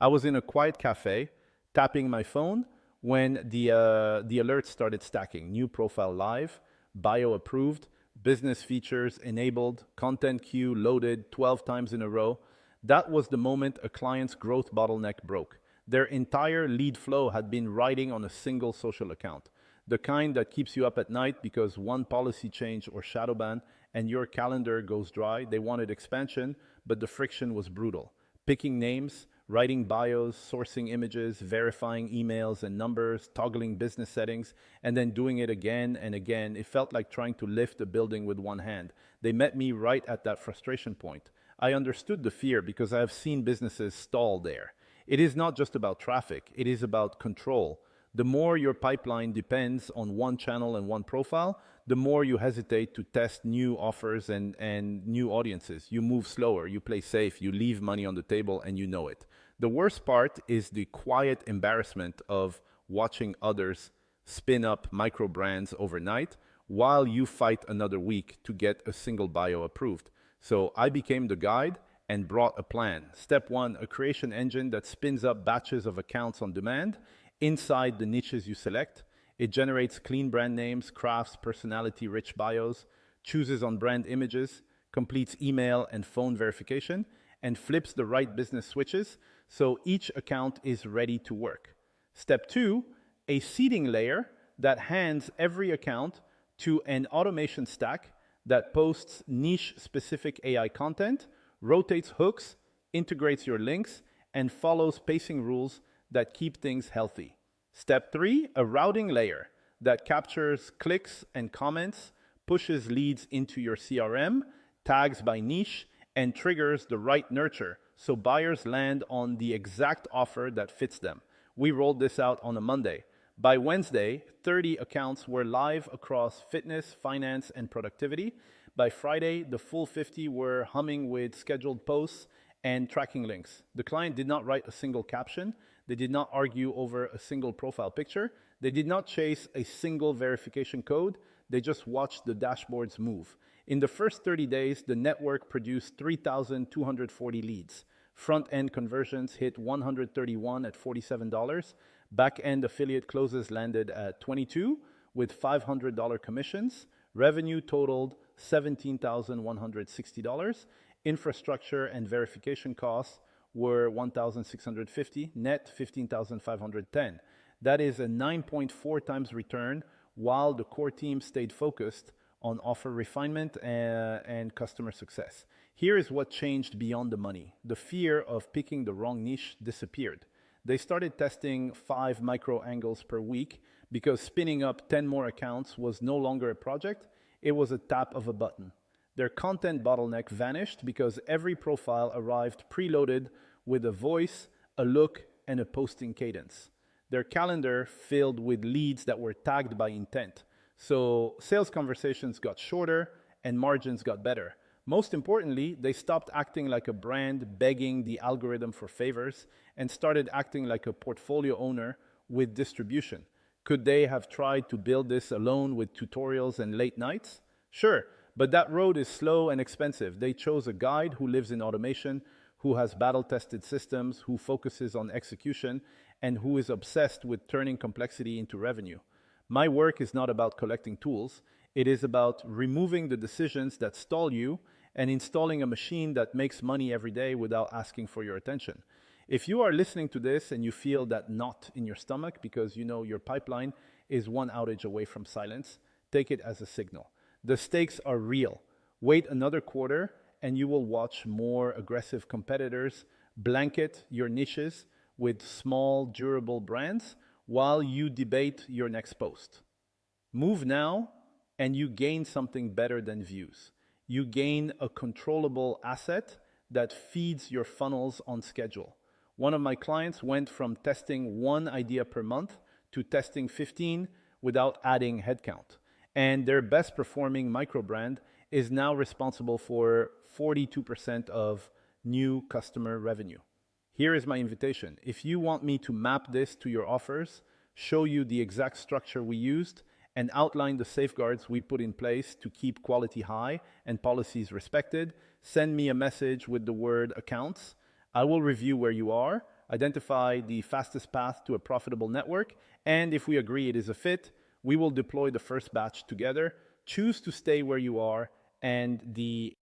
I was in a quiet cafe, tapping my phone when the alerts started stacking. New profile live, bio approved, business features enabled, content queue loaded 12 times in a row. That was the moment a client's growth bottleneck broke. Their entire lead flow had been riding on a single social account, the kind that keeps you up at night because one policy change or shadow ban and your calendar goes dry. They wanted expansion, but the friction was brutal. Picking names, writing bios, sourcing images, verifying emails and numbers, toggling business settings, and then doing it again and again. It felt like trying to lift a building with one hand. They met me right at that frustration point. I understood the fear because I have seen businesses stall there. It is not just about traffic, it is about control. The more your pipeline depends on one channel and one profile, the more you hesitate to test new offers and new audiences. You move slower, you play safe, you leave money on the table, and you know it. The worst part is the quiet embarrassment of watching others spin up micro brands overnight while you fight another week to get a single bio approved. So I became the guide and brought a plan. Step one, a creation engine that spins up batches of accounts on demand inside the niches you select. It generates clean brand names, crafts personality-rich bios, chooses on brand images, completes email and phone verification, and flips the right business switches so each account is ready to work. Step two, a seeding layer that hands every account to an automation stack that posts niche-specific AI content, rotates hooks, integrates your links, and follows pacing rules that keep things healthy. Step three, a routing layer that captures clicks and comments, pushes leads into your CRM, tags by niche, and triggers the right nurture so buyers land on the exact offer that fits them. We rolled this out on a Monday. By Wednesday, 30 accounts were live across fitness, finance, and productivity. By Friday, the full 50 were humming with scheduled posts and tracking links. The client did not write a single caption. They did not argue over a single profile picture. They did not chase a single verification code. They just watched the dashboards move. In the first 30 days, the network produced 3,240 leads. Front-end conversions hit 131 at $47. Back-end affiliate closes landed at 22 with $500 commissions. Revenue totaled $17,160. Infrastructure and verification costs were $1,650, net $15,510. That is a 9.4 times return while the core team stayed focused on offer refinement and customer success. Here is what changed beyond the money. The fear of picking the wrong niche disappeared. They started testing 5 micro angles per week because spinning up 10 more accounts was no longer a project, it was a tap of a button. Their content bottleneck vanished because every profile arrived preloaded with a voice, a look, and a posting cadence. Their calendar filled with leads that were tagged by intent. So sales conversations got shorter and margins got better. Most importantly, they stopped acting like a brand begging the algorithm for favors and started acting like a portfolio owner with distribution. Could they have tried to build this alone with tutorials and late nights? Sure, but that road is slow and expensive. They chose a guide who lives in automation, who has battle-tested systems, who focuses on execution, and who is obsessed with turning complexity into revenue. My work is not about collecting tools. It is about removing the decisions that stall you and installing a machine that makes money every day without asking for your attention. If you are listening to this and you feel that knot in your stomach because you know your pipeline is one outage away from silence, take it as a signal. The stakes are real. Wait another quarter and you will watch more aggressive competitors blanket your niches with small, durable brands while you debate your next post. Move now and you gain something better than views. You gain a controllable asset that feeds your funnels on schedule. One of my clients went from testing 1 idea per month to testing 15 without adding headcount. And their best performing micro brand is now responsible for 42% of new customer revenue. Here is my invitation. If you want me to map this to your offers, show you the exact structure we used, and outline the safeguards we put in place to keep quality high and policies respected, send me a message with the word accounts. I will review where you are. identify the fastest path to a profitable network, and if we agree it is a fit, we will deploy the first batch together, choose to stay where you are, and the